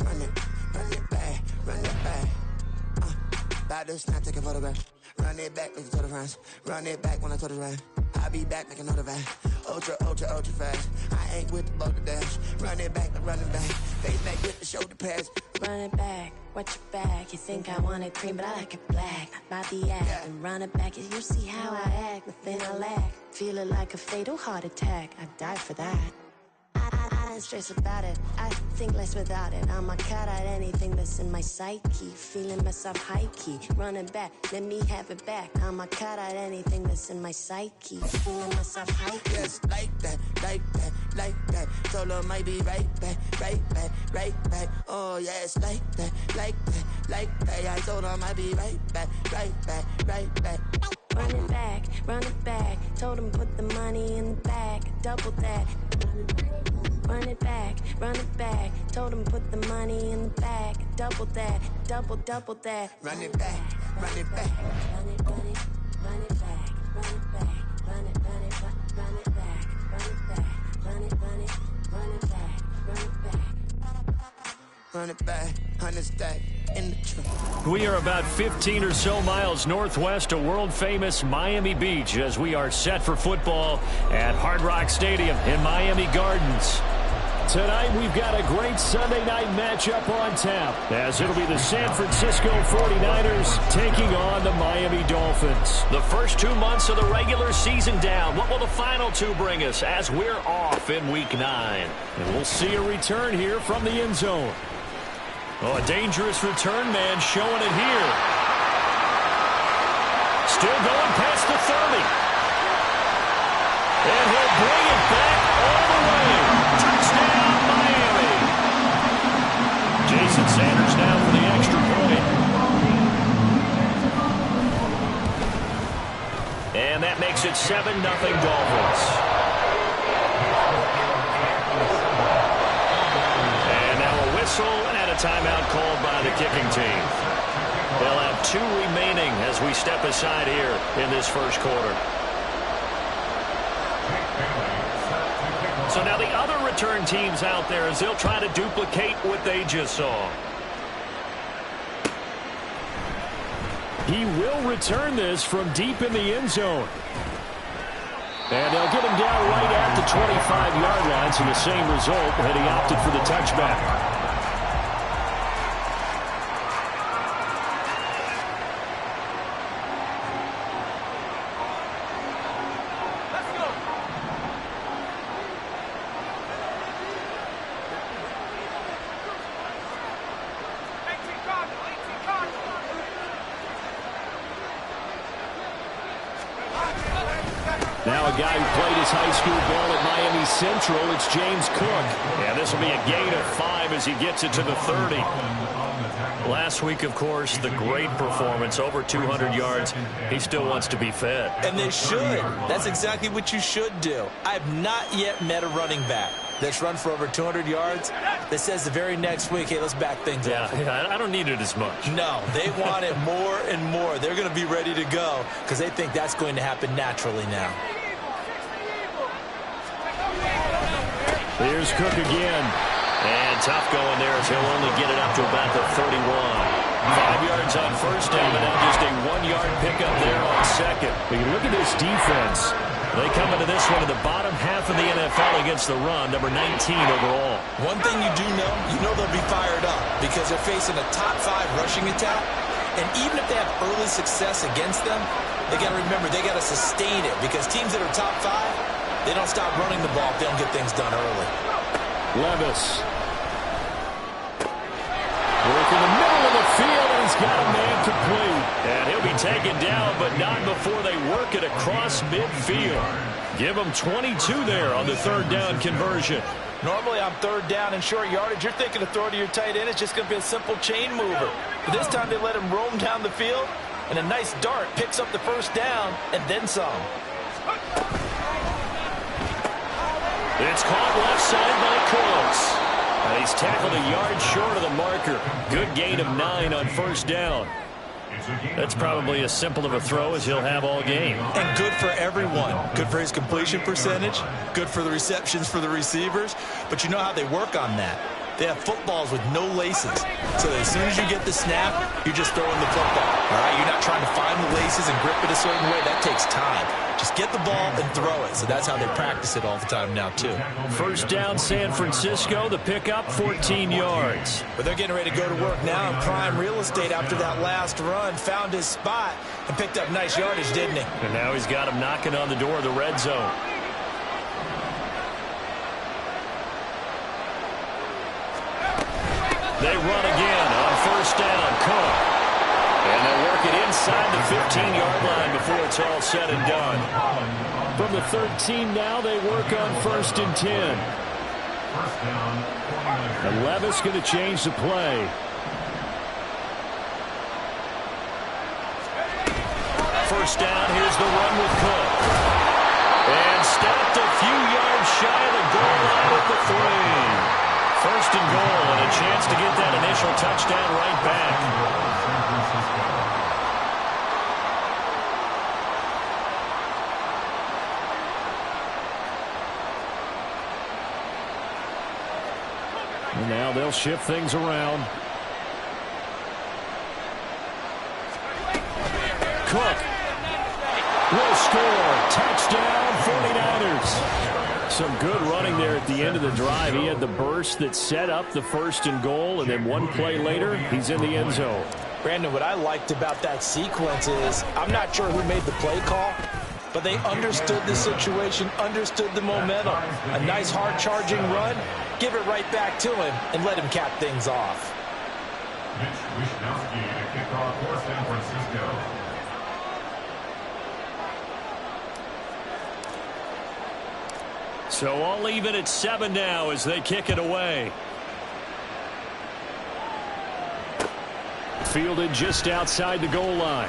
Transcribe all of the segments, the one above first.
run it back, run it back. About to snap, take a photograph. Run it back, make it to the runs. Run it back when I told it right. I'll be back, make another van. Ultra, ultra, ultra fast. I ain't with the boulder dash. Run it back, I'm running back. Face back with the shoulder pads. Run it back, watch your back. You think I want it cream, but I like it black. About the act and run it back. You see how I act, nothing I lack. Feel it like a fatal heart attack. I'd die for that. I don't stress about it. I think less without it. I'ma cut out anything that's in my psyche. Feeling myself high key. Running back, let me have it back. I'ma cut out anything that's in my psyche. Feeling myself high key. Yes, like that, like that, like that. Solo might be right back, right back, right back. Oh yes, like that, like that, like that. I told her I might be right back, right back, right back. Run it back, run it back. Told him put the money in the bag. Double that. Run it back, run it back. Told him put the money in the bag. Double that, double that. Run it back, run it back. Run it, run it, run it back. Run it back, run it, run it, run it back. Run it back, run it, run it, run it back. Run it back. Run it back, 100 stack in the truck. We are about 15 or so miles northwest of world-famous Miami Beach as we are set for football at Hard Rock Stadium in Miami Gardens. Tonight, we've got a great Sunday night matchup on tap, as it'll be the San Francisco 49ers taking on the Miami Dolphins. The first 2 months of the regular season down. What will the final two bring us as we're off in Week 9? And we'll see a return here from the end zone. Oh, a dangerous return man showing it here. Still going past the 30. And he'll bring it back all the way. Touchdown, Miami. Jason Sanders now for the extra point. And that makes it 7-0 Dolphins. And now a whistle and a timeout called by the kicking team. They'll have 2 remaining as we step aside here in this first quarter. So now the other return teams out there as they'll try to duplicate what they just saw. He will return this from deep in the end zone. And they'll get him down right at the 25-yard line, so the same result, and he opted for the touchback. Now a guy who played his high school ball at Miami Central, it's James Cook. And this will be a gain of 5 as he gets it to the 30. Last week, of course, the great performance, over 200 yards. He still wants to be fed. And they should. That's exactly what you should do. I have not yet met a running back that's run for over 200 yards that says the very next week, hey, let's back things up. Yeah, I don't need it as much. No, they want it more and more. They're going to be ready to go because they think that's going to happen naturally now. Here's Cook again. And tough going there as he'll only get it up to about the 31. 5 yards on first down, and now just a 1-yard pickup there on second. But you look at this defense. They come into this one in the bottom half of the NFL against the run, number 19 overall. One thing you do know, they'll be fired up because they're facing a top 5 rushing attack. And even if they have early success against them, they got to remember they got to sustain it because teams that are top 5, they don't stop running the ball if they don't get things done early. Levis. Work in the middle of the field, and he's got a man complete. And he'll be taken down, but not before they work it across midfield. Give him 22 there on the third down conversion. Normally on third down and short yardage, you're thinking to throw to your tight end. It's just going to be a simple chain mover. But this time they let him roam down the field, and a nice dart picks up the first down and then some. It's caught left side by Close. And he's tackled a yard short of the marker. Good gain of 9 on first down. That's probably as simple of a throw as he'll have all game. And good for everyone. Good for his completion percentage. Good for the receptions for the receivers. But you know how they work on that. They have footballs with no laces. So as soon as you get the snap, you're just throwing the football. All right, you're not trying to find the laces and grip it a certain way. That takes time. Just get the ball and throw it. So that's how they practice it all the time now, too. First down, San Francisco. The pickup, 14 yards. But they're getting ready to go to work now in prime real estate after that last run. Found his spot and picked up nice yardage, didn't he? And now he's got him knocking on the door of the red zone. They run again on first down. Cook. And they'll work it inside the 15-yard line before it's all said and done. From the 13 now, they work on 1st and 10. And Levis going to change the play. First down, here's the run with Cook. And stopped a few yards shy of the goal line at the 3. First and goal, and a chance to get that initial touchdown right back. And now they'll shift things around. Cook will score. Touchdown, 49ers. Some good running there at the end of the drive. He had the burst that set up the first and goal, and then one play later, he's in the end zone. Brandon, what I liked about that sequence is I'm not sure who made the play call, but they understood the situation, understood the momentum. A nice hard-charging run, give it right back to him, and let him cap things off. Mitch Wishnowsky to kick off for San Francisco. So I'll leave it at 7 now as they kick it away. Fielded just outside the goal line.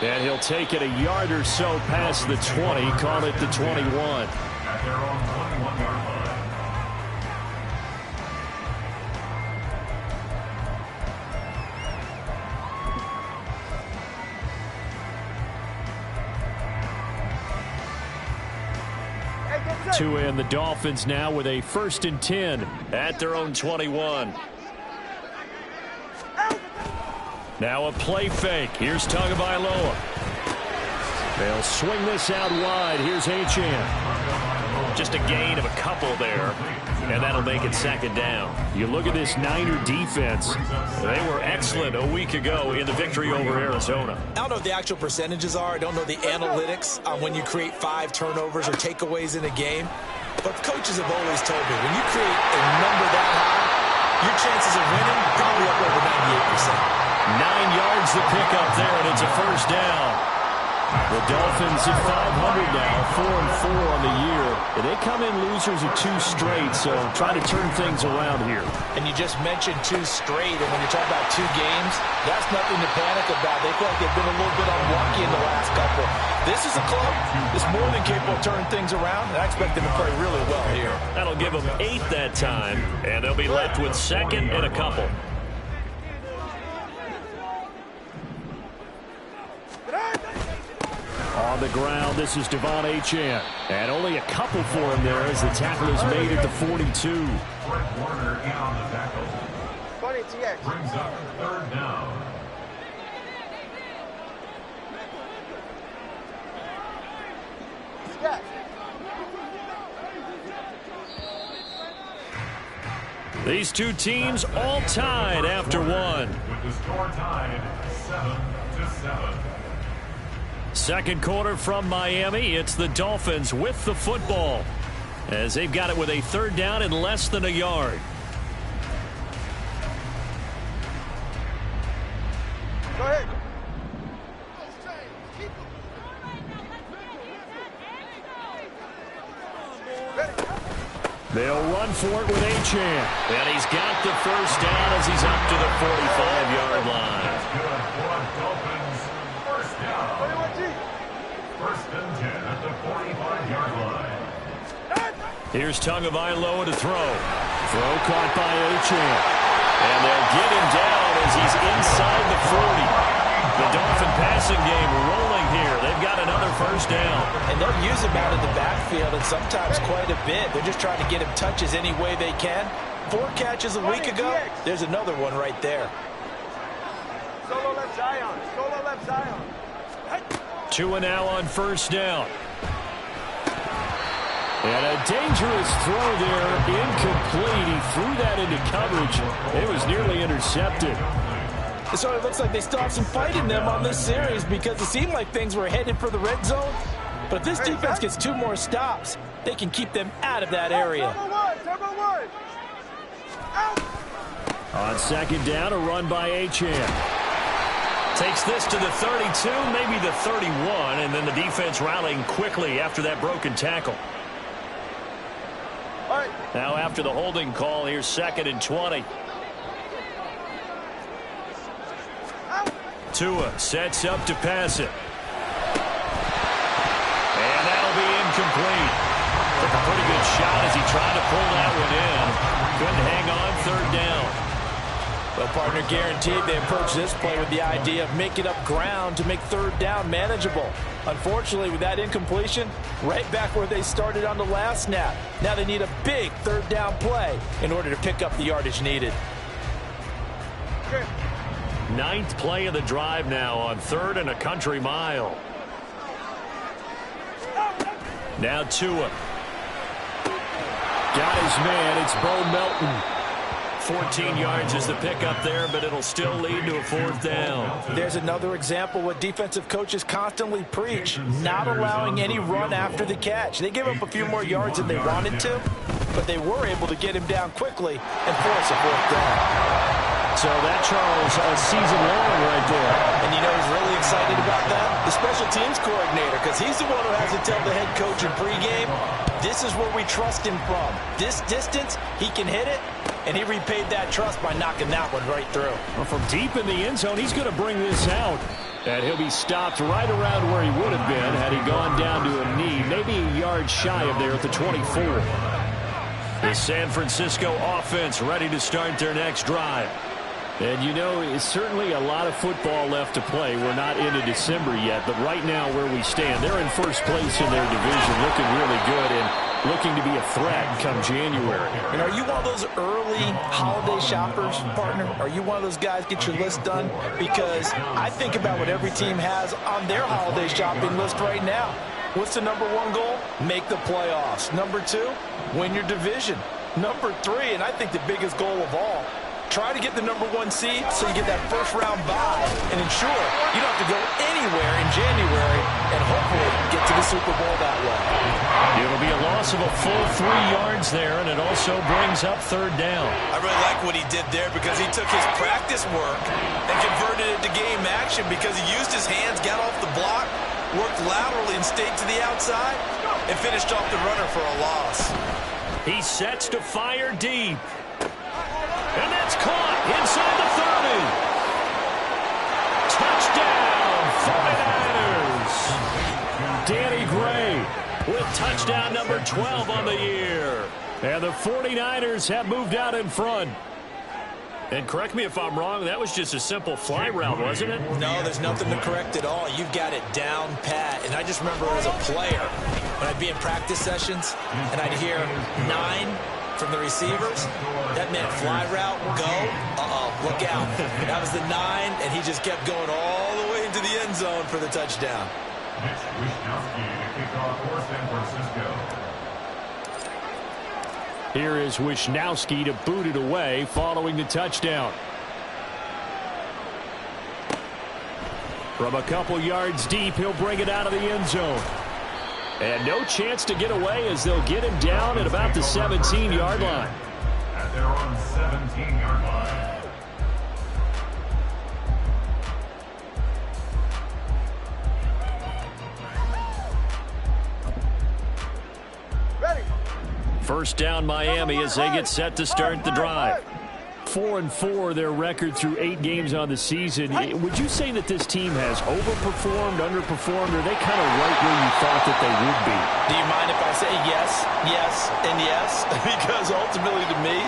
And he'll take it a yard or so past the 20, call it the 21. At their own 21-yard line. To end the Dolphins now with a 1st and 10 at their own 21. Now a play fake. Here's Tagovailoa. They'll swing this out wide. Here's Achane. Just a gain of a couple there, and that'll make it 2nd down. You look at this Niner defense. They were excellent a week ago in the victory over Arizona. I don't know what the actual percentages are. I don't know the analytics on when you create 5 turnovers or takeaways in a game. But coaches have always told me, when you create a number that high, your chances of winning probably up over 98%. 9 yards the pickup there, and it's a 1st down. The Dolphins at 500 now, 4-4 on the year. And they come in losers of 2 straight, so try to turn things around here. And you just mentioned 2 straight, and when you're talking about 2 games, that's nothing to panic about. They feel like they've been a little bit unlucky in the last couple. This is a club that's more than capable of turning things around, and I expect them to play really well here. That'll give them 8 that time, and they'll be left with 2nd and a couple. On the ground, this is Devon Achane. And only a couple for him there as the tackle is made at the 42. Fred Warner in on the tackle. Brings up 3rd down. These two teams all tied after one. With the score tied 7-7. Second quarter from Miami. It's the Dolphins with the football as they've got it with a 3rd down and less than a yard. Go ahead. They'll run for it with Achane. And he's got the 1st down as he's up to the 45-yard line. Dolphins, 1st down. 1st and 10 at the 45-yard line. Here's Tagovailoa to throw. Throw caught by Achane. And they'll get him down as he's inside the 40. The Dolphin passing game rolling here. They've got another 1st down. And they'll use him out of the backfield, and sometimes quite a bit. They're just trying to get him touches any way they can. 4 catches a week ago. There's another one right there. Solo left Zion. Solo left Zion. Tua now on first down. And a dangerous throw there, incomplete. He threw that into coverage. It was nearly intercepted. So it looks like they still have some fight in them on this series because it seemed like things were headed for the red zone. But if this defense gets 2 more stops, they can keep them out of that area. Turbo one. On second down, a run by Achane. Takes this to the 32, maybe the 31, and then the defense rallying quickly after that broken tackle. Now after the holding call, here's 2nd and 20. Tua sets up to pass it. And that'll be incomplete. Took a pretty good shot as he tried to pull that one in. Couldn't hang on 3rd down. Well, partner, guaranteed they approach this play with the idea of making up ground to make 3rd down manageable. Unfortunately, with that incompletion, right back where they started on the last snap. Now they need a big 3rd down play in order to pick up the yardage needed. 9th play of the drive now on 3rd and a country mile. Now Tua. Got his man. It's Bo Melton. 14 yards is the pickup there, but it'll still lead to a 4th down. There's another example what defensive coaches constantly preach, not allowing any run after the catch. They gave up a few more yards than they wanted to, but they were able to get him down quickly and force a 4th down. So that, Charles, a season long right there. And you know who's really excited about that? The special teams coordinator, because he's the one who has to tell the head coach in pregame, this is where we trust him from. This distance, he can hit it, and he repaid that trust by knocking that one right through. Well, from deep in the end zone, he's going to bring this out. And he'll be stopped right around where he would have been had he gone down to a knee, maybe a yard shy of there at the 24. The San Francisco offense ready to start their next drive. And, you know, it's certainly a lot of football left to play. We're not into December yet, but right now where we stand, they're in first place in their division, looking really good and looking to be a threat come January. And are you one of those early holiday shoppers, partner? Are you one of those guys get your list done? Because I think about what every team has on their holiday shopping list right now. What's the number 1 goal? Make the playoffs. Number 2, win your division. Number 3, and I think the biggest goal of all, try to get the number 1 seed so you get that first-round bye and ensure you don't have to go anywhere in January and hopefully get to the Super Bowl that way. It'll be a loss of a full 3 yards there, and it also brings up 3rd down. I really like what he did there because he took his practice work and converted it to game action because he used his hands, got off the block, worked laterally and stayed to the outside, and finished off the runner for a loss. He sets to fire deep. And that's caught inside the 30. Touchdown, 49ers. Danny Gray with touchdown number 12 on the year. And the 49ers have moved out in front. And correct me if I'm wrong, that was just a simple fly route, wasn't it? No, there's nothing to correct at all. You've got it down pat. And I just remember as a player, when I'd be in practice sessions, and I'd hear 9 from the receivers, that meant fly route, go, look out. That was the 9, and he just kept going all the way into the end zone for the touchdown. Mitch Wisnowski to kick off for San Francisco. Here is Wisnowski to boot it away following the touchdown. From a couple yards deep, he'll bring it out of the end zone. And no chance to get away as they'll get him down at about the 17-yard line. At their own 17-yard line. Ready. First down Miami as they get set to start the drive. 4-4 their record through 8 games on the season. Would you say that this team has overperformed, underperformed, or are they kind of right where you thought that they would be? Do you mind if I say yes, yes, and yes? Because ultimately to me,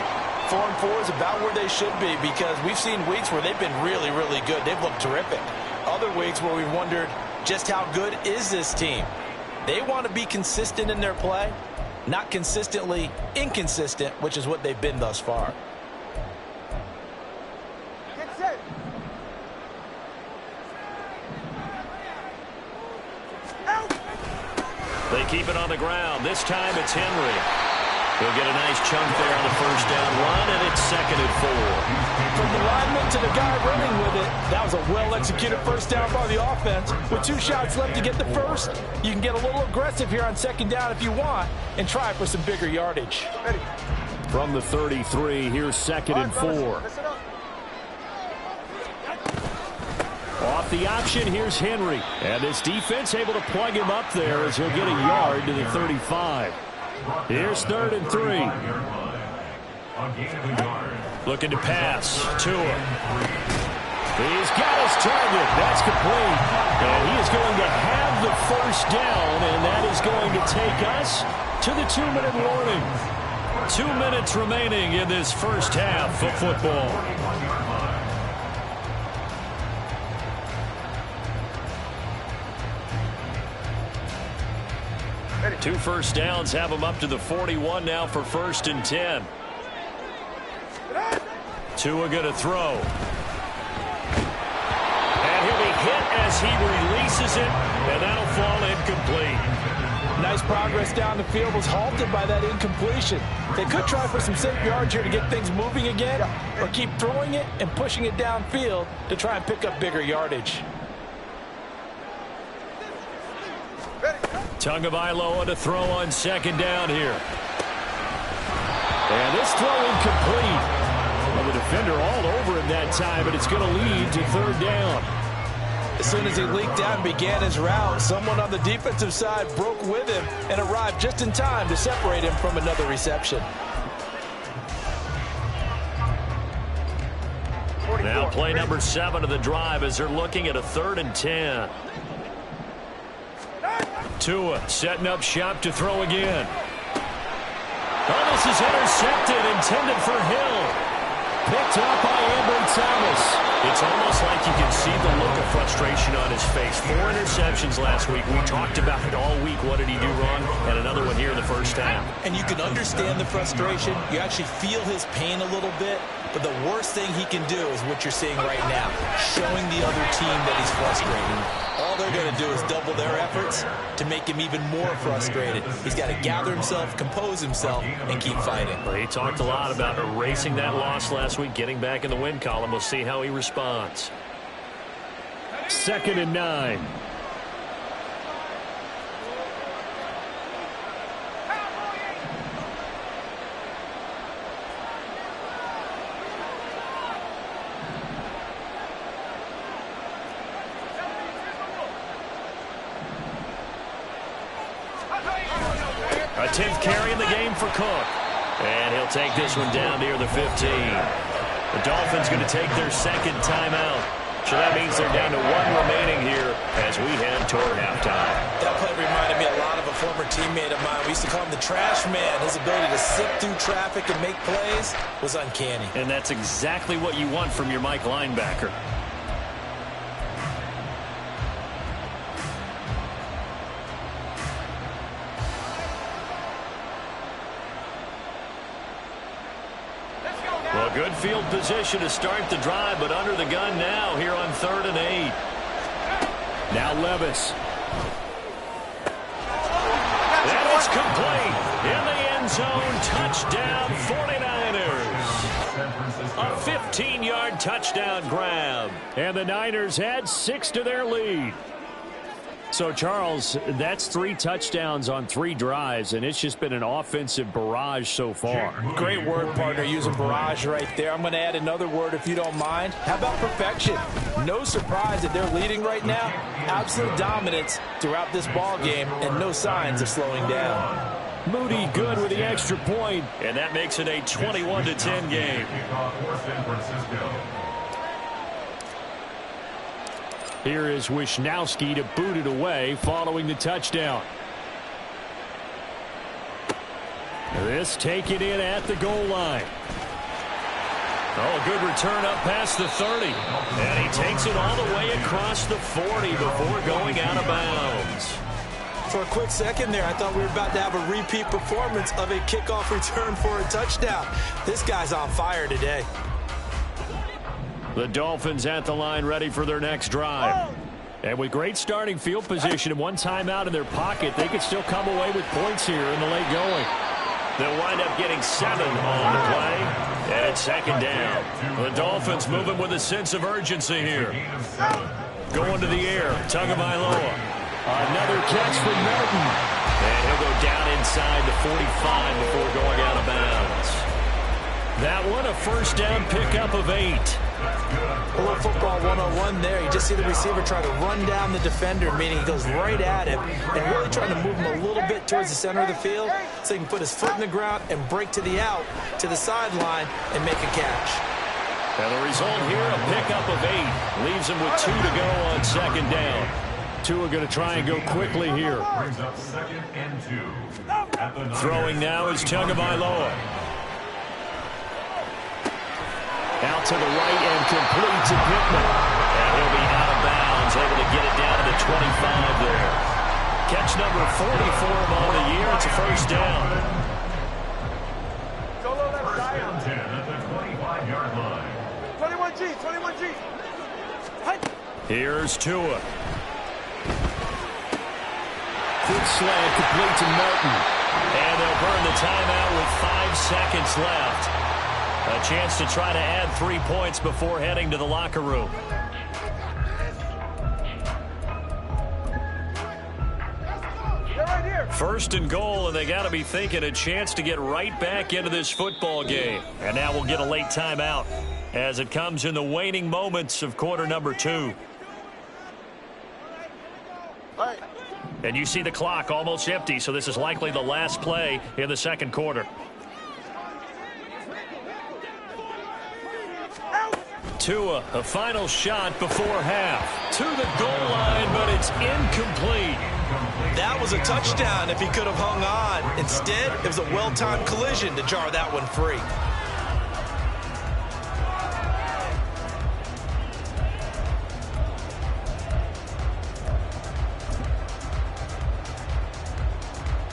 4-4 is about where they should be because we've seen weeks where they've been really, really good. They've looked terrific. Other weeks where we've wondered just how good is this team. They want to be consistent in their play. Not consistently inconsistent, which is what they've been thus far. Get set. They keep it on the ground. This time it's Henry. He'll get a nice chunk there on the first down run, and it's 2nd and 4. From the lineman to the guy running with it, that was a well-executed first down by the offense. With 2 shots left to get the first, you can get a little aggressive here on 2nd down if you want and try for some bigger yardage. Ready. From the 33, here's 2nd and 4. Off the option, here's Henry. And this defense able to plug him up there as he'll get a yard to the 35. Here's 3rd and 3. Looking to pass. Tua. He's got his target. That's complete. And he is going to have the first down, and that is going to take us to the 2-minute warning. 2 minutes remaining in this first half of football. 2 first downs have him up to the 41 now for 1st and 10. Tua going to throw. And he'll be hit as he releases it, and that'll fall incomplete. Nice progress down the field, was halted by that incompletion. They could try for some safe yards here to get things moving again, or keep throwing it and pushing it downfield to try and pick up bigger yardage. Tagovailoa to throw on 2nd down here. And this throw incomplete. Well, the defender all over him that time, but it's going to lead to 3rd down. As soon as he leaked out and began his route, someone on the defensive side broke with him and arrived just in time to separate him from another reception. Now play number 7 of the drive as they're looking at a 3rd and 10. Tua setting up shop to throw again. Oh, this is intercepted, intended for Hill. Picked up by Ambry Thomas. It's almost like you can see the look of frustration on his face. 4 interceptions last week. We talked about it all week. What did he do wrong? And another one here in the first half. And you can understand the frustration. You actually feel his pain a little bit. But the worst thing he can do is what you're seeing right now, showing the other team that he's frustrated. All they're going to do is double their efforts to make him even more frustrated. He's got to gather himself, compose himself, and keep fighting. Well, he talked a lot about erasing that loss last week, getting back in the win column. We'll see how he responds. 2nd and 9. A 10th carry in the game for Cook. And he'll take this one down near the 15. The Dolphins going to take their 2nd timeout. So that means they're down to 1 remaining here as we head toward halftime. That play reminded me a lot of a former teammate of mine. We used to call him the trash man. His ability to sift through traffic and make plays was uncanny. And that's exactly what you want from your Mike linebacker. Well, good field position to start the drive, but under the gun now here on 3rd and 8. Now Levis. And it's complete. In the end zone, touchdown 49ers. A 15-yard touchdown grab. And the Niners add 6 to their lead. So, Charles, that's 3 touchdowns on 3 drives, and it's just been an offensive barrage so far. Great word, partner, using barrage right there. I'm going to add another word if you don't mind. How about perfection? No surprise that they're leading right now. Absolute dominance throughout this ball game, and no signs of slowing down. Moody good with the extra point, and that makes it a 21-10 game. Here is Wisnowski to boot it away following the touchdown. This taken in at the goal line. Oh, good return up past the 30. And he takes it all the way across the 40 before going out of bounds. It's For a quick second there, I thought we were about to have a repeat performance of a kickoff return for a touchdown. This guy's on fire today. The Dolphins at the line ready for their next drive. And with great starting field position and one timeout in their pocket, they could still come away with points here in the late going. They'll wind up getting 7 on the play. And it's second down. The Dolphins moving with a sense of urgency here. Going to the air, Tagovailoa. Another catch from Melton. And he'll go down inside the 45 before going out of bounds. That one, a first down pickup of 8. A little football 101 there. You just see the receiver try to run down the defender, meaning he goes right at him and really trying to move him a little bit towards the center of the field so he can put his foot in the ground and break to the out, to the sideline, and make a catch. And the result here, a pickup of 8. Leaves him with 2 to go on second down. 2 are going to try and go quickly here. Throwing now is Tagovailoa. Out to the right and complete to Pittman. And he'll be out of bounds, able to get it down to the 25 there. Catch number 44 on the year. It's a first down. First and 10 at the 25-yard line. 21G, 21G. Here's Tua. Quick slant complete to Melton. And they'll burn the timeout with 5 seconds left. A chance to try to add 3 points before heading to the locker room. First and goal, and they got to be thinking a chance to get right back into this football game. And now we'll get a late timeout as it comes in the waning moments of quarter number 2. And you see the clock almost empty, so this is likely the last play in the second quarter. Tua, a final shot before half. To the goal line, but it's incomplete. That was a touchdown if he could have hung on. Instead, it was a well-timed collision to jar that one free.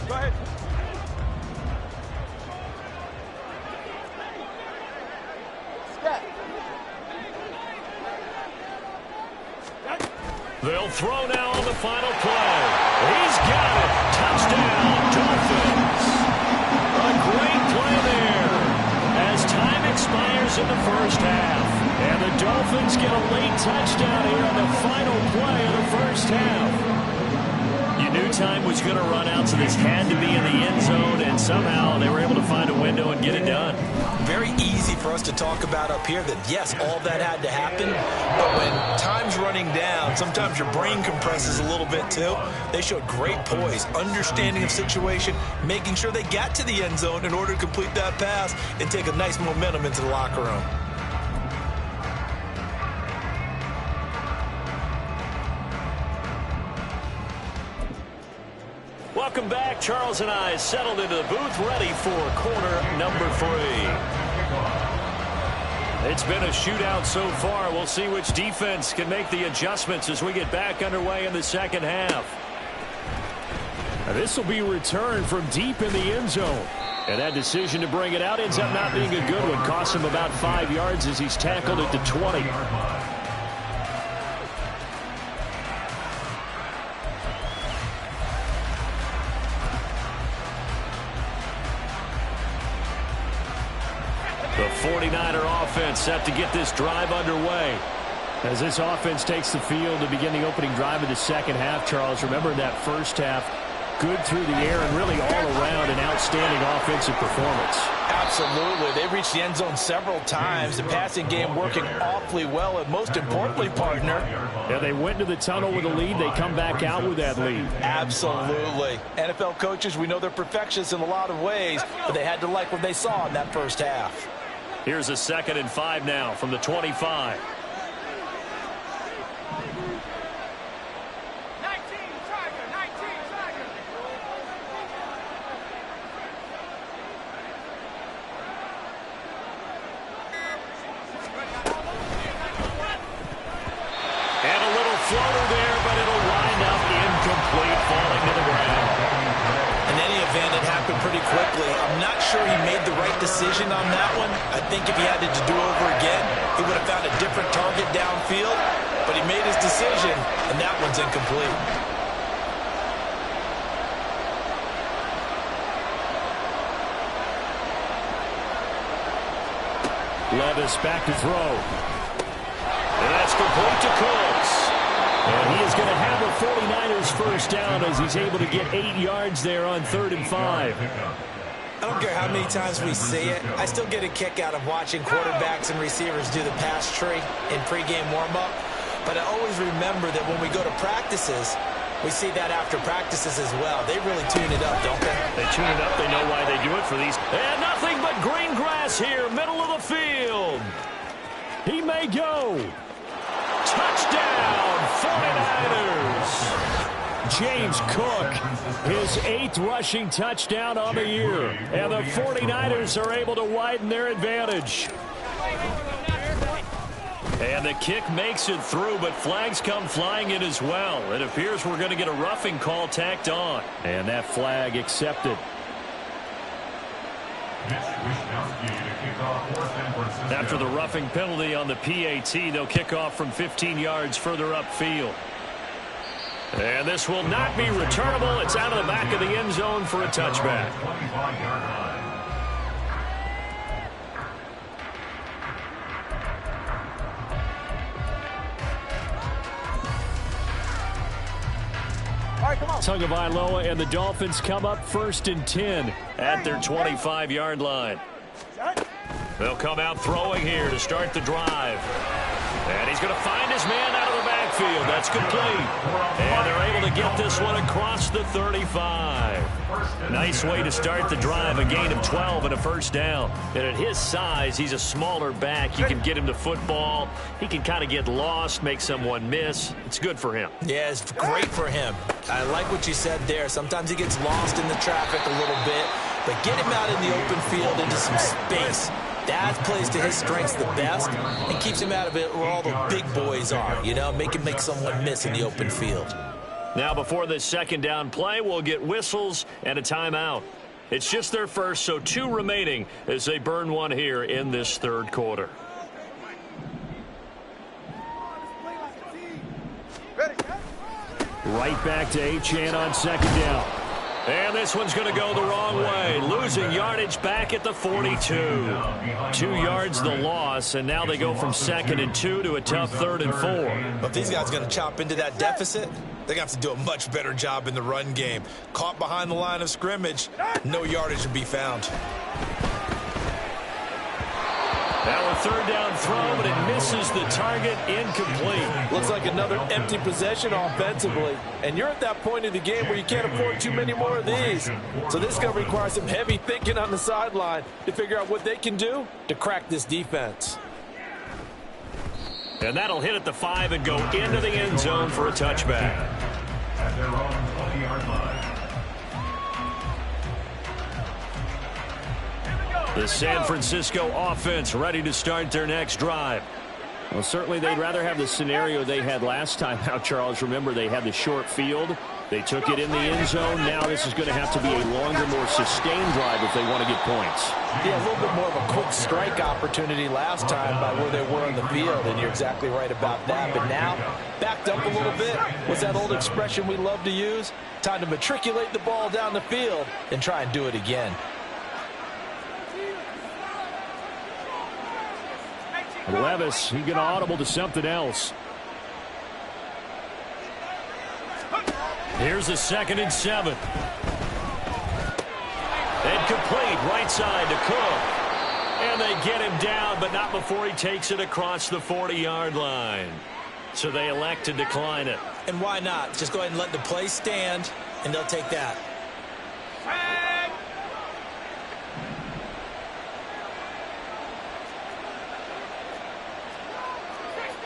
Go ahead. They'll throw now on the final play. He's got it. Touchdown, Dolphins. A great play there as time expires in the first half. And the Dolphins get a late touchdown here on the final play of the first half. You knew time was going to run out, so this had to be in the end zone, and somehow they were able to find a window and get it done. Very easy for us to talk about up here that, yes, all that had to happen, but when time's running down, sometimes your brain compresses a little bit too. They showed great poise, understanding of situation, making sure they got to the end zone in order to complete that pass and take a nice momentum into the locker room. Welcome back. Charles and I settled into the booth, ready for quarter number 3. It's been a shootout so far. We'll see which defense can make the adjustments as we get back underway in the second half. This will be returned from deep in the end zone. And that decision to bring it out ends up not being a good one. Costs him about 5 yards as he's tackled at the 20. The 49er offense set to get this drive underway. As this offense takes the field to begin the opening drive of the second half, Charles, remember in that first half, good through the air and really all around an outstanding offensive performance. Absolutely. They reached the end zone several times. The passing game working awfully well, and most importantly, partner. Yeah, they went to the tunnel with a lead. They come back out with that lead. Absolutely. NFL coaches, we know they're perfectionists in a lot of ways, but they had to like what they saw in that first half. Here's a 2nd and 5 now from the 25. Floater there, but it'll wind up incomplete, falling to the ground. sure he made the right decision on that one. I think if he had it to do over again, he would have found a different target downfield. But he made his decision, and that one's incomplete. Levis back to throw. And that's complete to Cooks. And he is going to have a 49ers first down as he's able to get 8 yards there on 3rd and 5. I don't care how many times we see it. I still get a kick out of watching quarterbacks and receivers do the pass tree in pregame warm-up. But I always remember that when we go to practices, we see that after practices as well. They really tune it up, don't they? They tune it up. They know why they do it for these. And nothing but green grass here, middle of the field. He may go. Touchdown, 49ers. James Cook, his 8th rushing touchdown on the year. And the 49ers are able to widen their advantage. And the kick makes it through, but flags come flying in as well. It appears we're going to get a roughing call tacked on. And that flag accepted. After the roughing penalty on the PAT, they'll kick off from 15 yards further upfield. And this will not be returnable. It's out of the back of the end zone for a touchback. Tagovailoa and the Dolphins come up 1st and 10 at their 25-yard line. They'll come out throwing here to start the drive. And he's going to find his man out of the backfield. That's complete. And they're able to get this one across the 35. Nice way to start the drive, a gain of 12 and a first down. And at his size, he's a smaller back. You can get him to football. He can kind of get lost, make someone miss. It's good for him. Yeah, it's great for him. I like what you said there. Sometimes he gets lost in the traffic a little bit, but get him out in the open field into some space. That plays to his strengths the best and keeps him out of it where all the big boys are, you know, make him make someone miss in the open field. Now before this second down play, we'll get whistles and a timeout. It's just their first, so 2 remaining as they burn one here in this 3rd quarter. Right back to Achane on 2nd down. And this one's going to go the wrong way. Losing yardage back at the 42. 2 yards the loss, and now they go from 2nd and 2 to a tough 3rd and 4. But if these guys are going to chop into that deficit, they're going to have to do a much better job in the run game. Caught behind the line of scrimmage, no yardage to be found. Now a 3rd down throw, but it misses the target, incomplete. Looks like another empty possession offensively. And you're at that point in the game where you can't afford too many more of these. So this is going to require some heavy thinking on the sideline to figure out what they can do to crack this defense. And that'll hit at the 5 and go into the end zone for a touchback. At their own 20-yard line. The San Francisco offense ready to start their next drive. Well, certainly they'd rather have the scenario they had last time out, Charles. Remember, they had the short field. They took it in the end zone. Now this is going to have to be a longer, more sustained drive if they want to get points. Yeah, a little bit more of a quick strike opportunity last time by where they were on the field, and you're exactly right about that. But now, backed up a little bit. What's that old expression we love to use? Time to matriculate the ball down the field and try and do it again. Levis, he's going to audible to something else. Here's the 2nd and 7. And complete, right side to Cook. And they get him down, but not before he takes it across the 40-yard line. So they elect to decline it. And why not? Just go ahead and let the play stand, and they'll take that.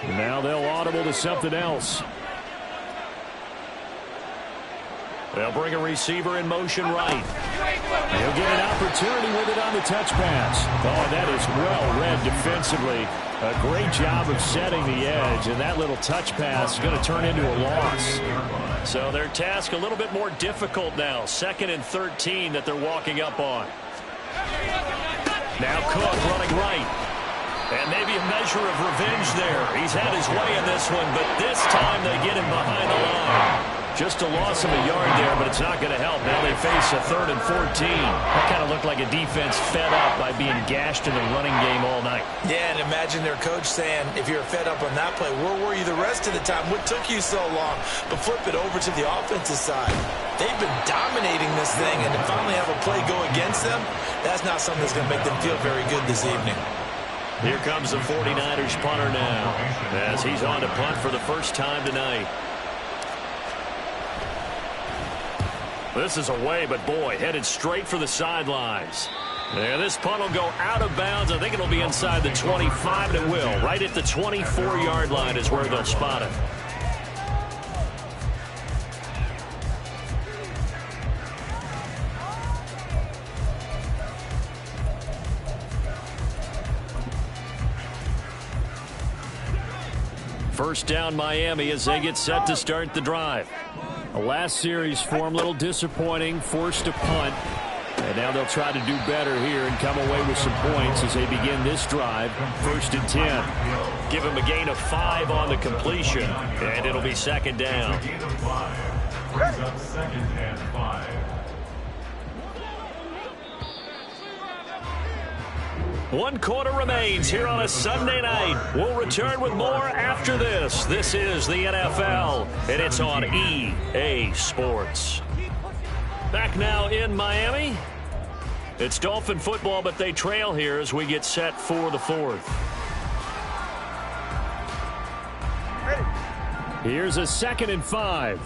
Now they'll audible to something else. They'll bring a receiver in motion right. He'll get an opportunity with it on the touch pass. Oh, that is well read defensively. A great job of setting the edge, and that little touch pass is going to turn into a loss. So their task a little bit more difficult now. 2nd and 13 that they're walking up on. Now Cook running right. And maybe a measure of revenge there. He's had his way in this one, but this time they get him behind the line. Just a loss of a yard there, but it's not going to help. Now they face a 3rd and 14. That kind of looked like a defense fed up by being gashed in the running game all night. Yeah, and imagine their coach saying, if you're fed up on that play, where were you the rest of the time? What took you so long? But flip it over to the offensive side. They've been dominating this thing, and to finally have a play go against them, that's not something that's going to make them feel very good this evening. Here comes the 49ers punter now, as he's on to punt for the first time tonight. This is away, but boy, headed straight for the sidelines. And this punt will go out of bounds. I think it'll be inside the 25, and it will. Right at the 24-yard line is where they'll spot it. First down Miami as they get set to start the drive. The last series for them, a little disappointing, forced a punt. And now they'll try to do better here and come away with some points as they begin this drive. 1st and 10. Give them a gain of 5 on the completion, and it'll be 2nd down. Brings up 2nd and 5. One quarter remains here on a Sunday night. We'll return with more after this. This is the NFL, and it's on EA Sports. Back now in Miami. It's Dolphin football, but they trail here as we get set for the 4th. Here's a 2nd and 5.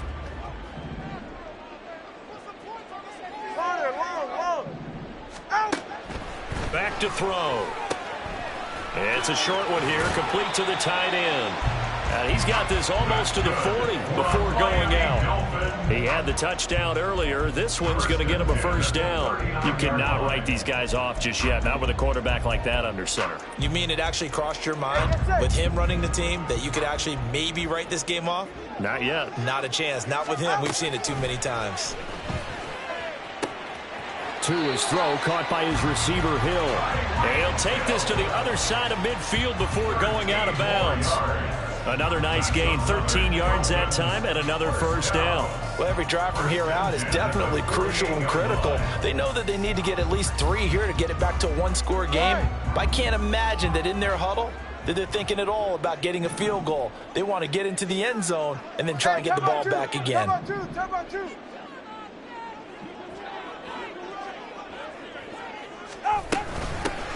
Back to throw. It's a short one here, complete to the tight end. And he's got this almost to the 40 before going out. He had the touchdown earlier. This one's going to get him a 1st down. You cannot write these guys off just yet, not with a quarterback like that under center. You mean it actually crossed your mind with him running the team that you could actually maybe write this game off? Not yet. Not a chance. Not with him. We've seen it too many times. To his throw, caught by his receiver, Hill. And he'll take this to the other side of midfield before going out of bounds. Another nice gain, 13 yards that time, and another 1st down. Well, every drive from here out is definitely crucial and critical. They know that they need to get at least 3 here to get it back to a 1-score game. But I can't imagine that in their huddle that they're thinking at all about getting a field goal. They want to get into the end zone and then try and get the ball back again.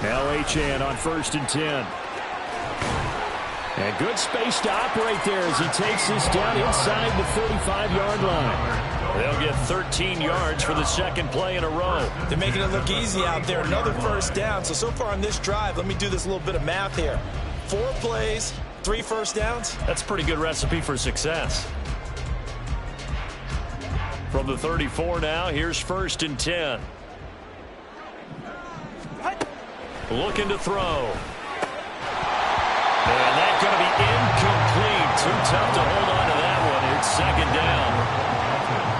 Now Achane on 1st and 10. And good space to operate there as he takes this down inside the 35-yard line. They'll get 13 yards for the 2nd play in a row. They're making it look easy out there. Another 1st down. So far on this drive, let me do this little bit of math here. 4 plays, 3 1st downs. That's a pretty good recipe for success. From the 34 now, here's 1st and 10. Looking to throw. And that's going to be incomplete. Too tough to hold on to that one. It's 2nd down.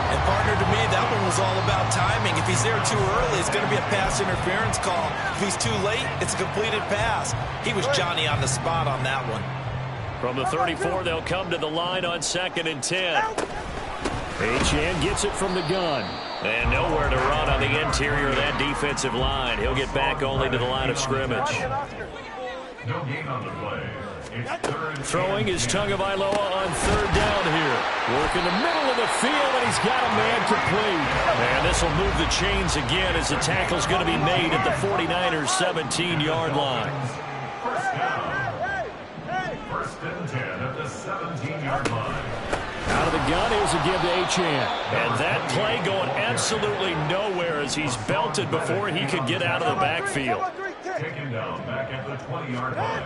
And partner, to me, that one was all about timing. If he's there too early, it's going to be a pass interference call. If he's too late, it's a completed pass. He was Johnny on the spot on that one. From the 34, they'll come to the line on 2nd and 10. Achane gets it from the gun. And nowhere to run on the interior of that defensive line. He'll get back only to the line of scrimmage. No gain on the play. Throwing is Tagovailoa on 3rd down here. Work in the middle of the field, and he's got a man complete. And this will move the chains again as the tackle's going to be made at the 49ers' 17-yard line. 1st down. 1st and 10 at the 17-yard line. Out of the gun, here's a give to Achane. And that play going absolutely nowhere as he's belted before he could get out of the backfield. Taken down back at the 20-yard line.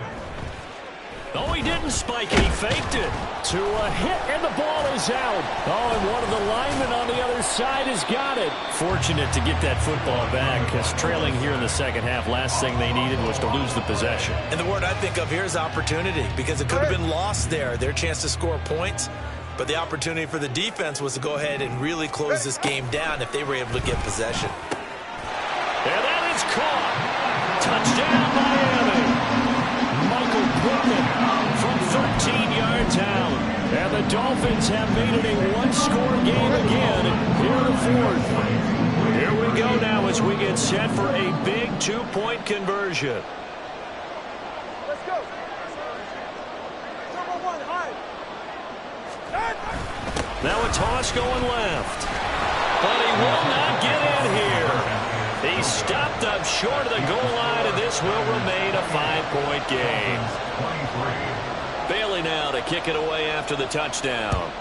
Oh, he didn't spike it. He faked it. To a hit, and the ball is out. Oh, and one of the linemen on the other side has got it. Fortunate to get that football back, because trailing here in the 2nd half, last thing they needed was to lose the possession. And the word I think of here is opportunity, because it could have been lost there, their chance to score points. But the opportunity for the defense was to go ahead and really close this game down if they were able to get possession. And that is caught. down Miami. Michael Pittman from 13 yards out. And the Dolphins have made it a one-score game again here in the fourth. Here we go now as we get set for a big two-point conversion. Let's go. Number one, high. Now a toss going left. But he will not get in here. He stopped up short of the goal line, and this will remain a 5-point game. Bailey now to kick it away after the touchdown.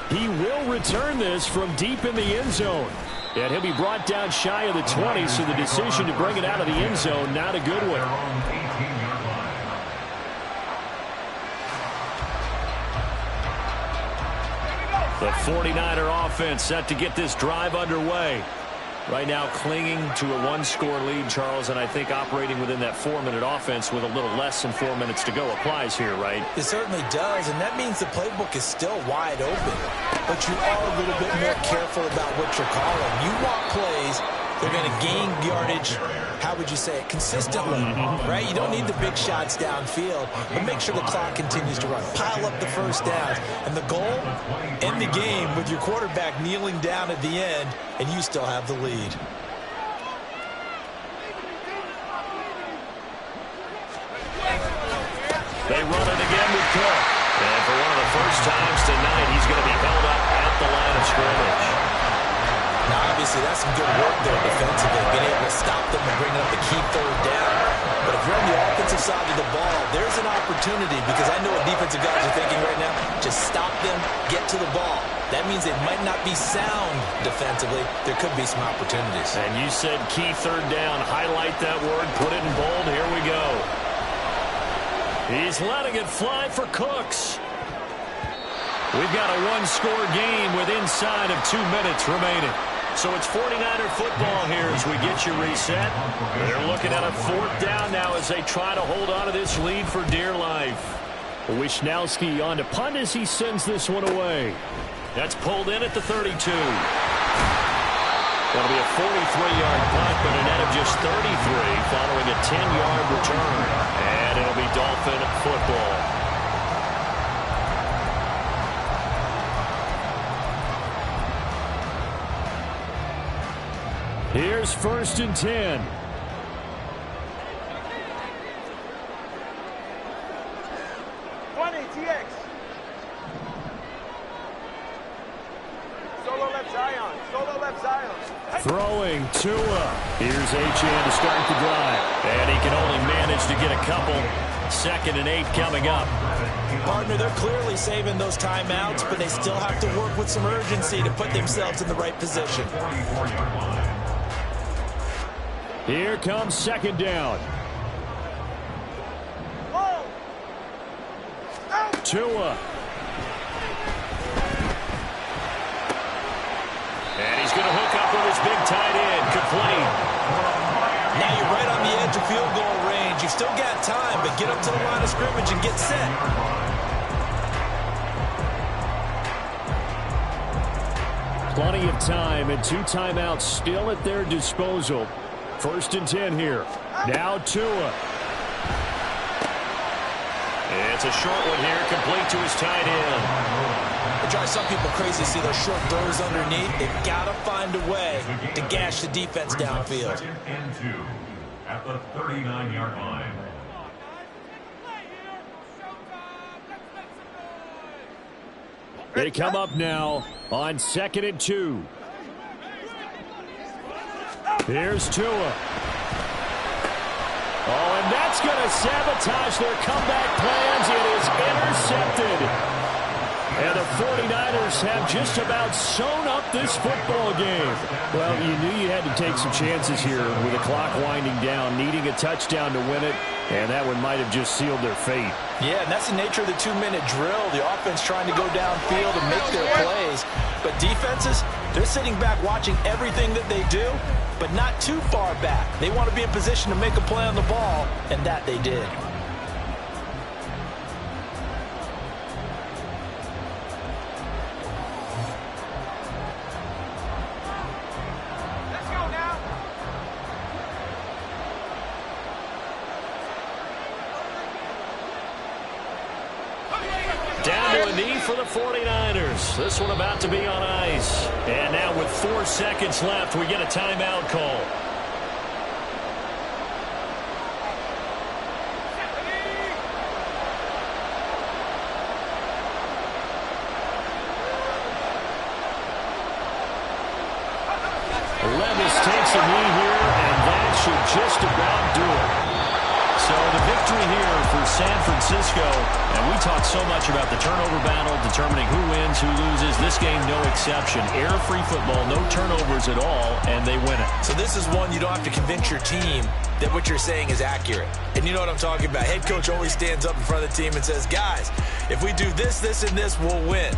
He will return this from deep in the end zone. And he'll be brought down shy of the 20, so the decision to bring it out of the end zone, not a good one. The 49er offense set to get this drive underway. Right now clinging to a one-score lead, Charles, and I think operating within that 4-minute offense with a little less than 4 minutes to go applies here, right? It certainly does, and that means the playbook is still wide open. But you are a little bit more careful about what you're calling. You want plays, they're going to gain yardage, how would you say it, consistently, right? You don't need the big shots downfield, but make sure the clock continues to run. Pile up the first downs. And the goal, end the game with your quarterback kneeling down at the end, and you still have the lead. They run it again with Cook. And for one of the first times tonight, he's going to be held up at the line of scrimmage. Now, obviously, that's some good work there defensively, being able to stop them and bringing up the key third down. But if you're on the offensive side of the ball, there's an opportunity, because I know what defensive guys are thinking right now. Just stop them, get to the ball. That means they might not be sound defensively. There could be some opportunities. And you said key third down. Highlight that word. Put it in bold. Here we go. He's letting it fly for Cooks. We've got a one-score game with inside of 2 minutes remaining. So it's 49er football here as we get you reset. They're looking at a fourth down now as they try to hold on to this lead for dear life. Wisnowski on to punt as he sends this one away. That's pulled in at the 32. That'll be a 43-yard punt, but a net of just 33 following a 10-yard return. And it'll be Dolphin football. Here's 1st and 10. Solo left Zion. Solo left Zion. Throwing Tua. Here's Achane to start the drive. And he can only manage to get a couple. 2nd and 8 coming up. Partner, they're clearly saving those timeouts, but they still have to work with some urgency to put themselves in the right position. Here comes 2nd down. Tua. And he's going to hook up with his big tight end. Complete. Now you're right on the edge of field goal range. You've still got time, but get up to the line of scrimmage and get set. Plenty of time and 2 timeouts still at their disposal. 1st and 10 here. Now Tua. It's a short one here, complete to his tight end. It drives some people crazy to see those short throws underneath. They've got to find a way to gash the defense downfield. 2nd and 2 at the 39-yard line. They come up now on 2nd and 2. Here's Tua. Oh, and that's going to sabotage their comeback plans. It is intercepted. And the 49ers have just about sewn up this football game. Well, you knew you had to take some chances here with the clock winding down, needing a touchdown to win it, and that one might have just sealed their fate. Yeah, and that's the nature of the 2-minute drill. The offense trying to go downfield and make their plays. But defenses, they're sitting back watching everything that they do, but not too far back. They want to be in position to make a play on the ball, and that they did. a knee for the 49ers. This one about to be on ice. And now with 4 seconds left, we get a timeout call. Levis takes a knee here, and that should just about do it. So the victory here for San Francisco, and we talk so much about the turnover battle, determining who wins, who loses. This game, no exception. Error-free football, no turnovers at all, and they win it. So this is one you don't have to convince your team that what you're saying is accurate. And you know what I'm talking about. Head coach always stands up in front of the team and says, guys, if we do this, this, and this, we'll win.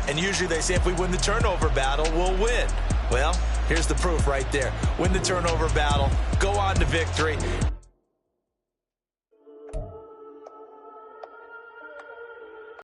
And usually they say if we win the turnover battle, we'll win. Well, here's the proof right there. Win the turnover battle, go on to victory.